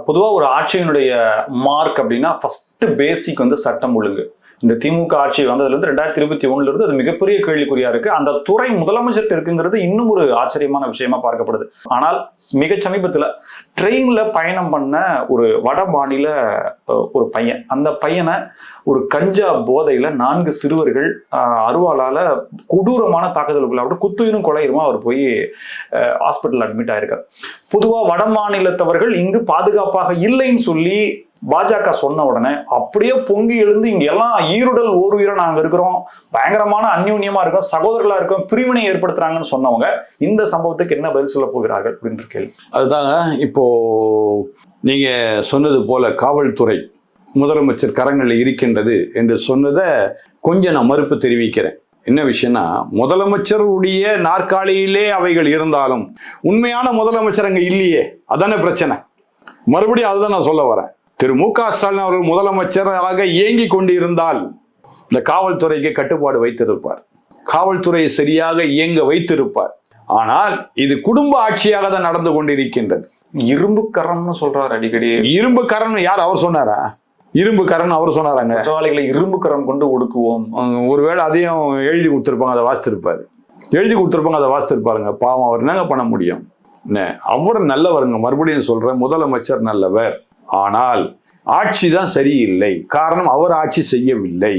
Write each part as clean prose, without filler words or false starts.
பொதுவா ஒரு ஆட்சியினுடைய மார்க் அப்படின்னா ஃபர்ஸ்ட் பேசிக் வந்து சட்டம் ஒழுங்கு. இந்த திமுக ஆட்சி வந்ததுலேருந்து 2021 இருந்து அது மிகப்பெரிய கேள்விக்குறியா இருக்கு. அந்த துறை முதலமைச்சர்கிட்ட இருக்குங்கிறது இன்னும் ஒரு ஆச்சரியமான விஷயமா பார்க்கப்படுது. ஆனால் மிக சமீபத்தில் ட்ரெயின்ல பயணம் பண்ண ஒரு வட மாநில ஒரு பையன், அந்த பையனை ஒரு கஞ்சா போதையில 4 சிறுவர்கள் அருவாளால கொடூரமான தாக்குதலுக்குள்ள குத்துயிரும் கொலையுமா அவர் போய் ஹாஸ்பிட்டல் அட்மிட் ஆயிருக்கார். பொதுவா வட மாநிலத்தவர்கள் இங்கு பாதுகாப்பாக இல்லைன்னு சொல்லி பாஜக சொன்ன உடனே அப்படியே பொங்கி எழுந்து இங்க எல்லாம் ஈருடல் ஓருயிரை நாங்க இருக்கிறோம், பயங்கரமான அந்யூன்யமா இருக்கோம், சகோதரர்களா இருக்கோம், பிரிவினை ஏற்படுத்துறாங்கன்னு சொன்னவங்க இந்த சம்பவத்துக்கு என்ன பதில் சொல்ல போகிறார்கள் அப்படின்ற கேள்வி. அதுதாங்க இப்போ நீங்க சொன்னது போல காவல்துறை முதலமைச்சர் கரங்களில் இருக்கின்றது என்று சொன்னதை கொஞ்சம் நான் மறுப்பு தெரிவிக்கிறேன். என்ன விஷயம்னா, முதலமைச்சருடைய நாற்காலியிலே அவைகள் இருந்தாலும் உண்மையான முதலமைச்சர் அங்க இல்லையே, அதானே பிரச்சனை. மறுபடியும் அதுதான் நான் சொல்ல வரேன். திரு மு.க. ஸ்டாலின் அவர்கள் முதலமைச்சராக இயங்கி கொண்டிருந்தால் இந்த காவல்துறைக்கு கட்டுப்பாடு வைத்திருப்பார், காவல்துறையை சரியாக இயங்க வைத்திருப்பார். ஆனால் இது குடும்ப ஆட்சியாக தான் நடந்து கொண்டிருக்கின்றது. இரும்பு கரம்னு சொல்றாரு அடிக்கடி. இரும்பு கரம் யார்? அவர் சொன்னாரா? இரும்பு கரம் அவர் சொன்னாராங்க. குற்றவாளிகளை இரும்பு கரம் கொண்டு ஒடுக்குவோம். ஒருவேளை அதையும் எழுதி கொடுத்துருப்பாங்க, அதை வாசித்திருப்பாரு. எழுதி கொடுத்துருப்பாங்க, அதை வாசித்திருப்பாருங்க. பாவம், அவர் என்னங்க பண்ண முடியும்? அவர் நல்லவருங்க, மறுபடியும் சொல்றேன், முதலமைச்சர் நல்லவர். ஆனால் ஆட்சி தான் சரியில்லை. காரணம், அவர் ஆட்சி செய்யவில்லை,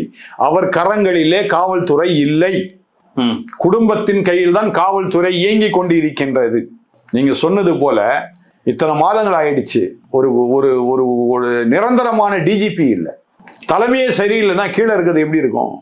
அவர் கரங்களிலே காவல்துறை இல்லை, குடும்பத்தின் கையில் தான் காவல்துறை இயங்கி கொண்டு இருக்கின்றது. நீங்க சொன்னது போல இத்தனை மாதங்கள் ஆயிடுச்சு, ஒரு ஒரு ஒரு ஒரு நிரந்தரமான டிஜிபி இல்லை, தலைமையே சரியில்லைன்னா கீழே இருக்கிறது எப்படி இருக்கும்?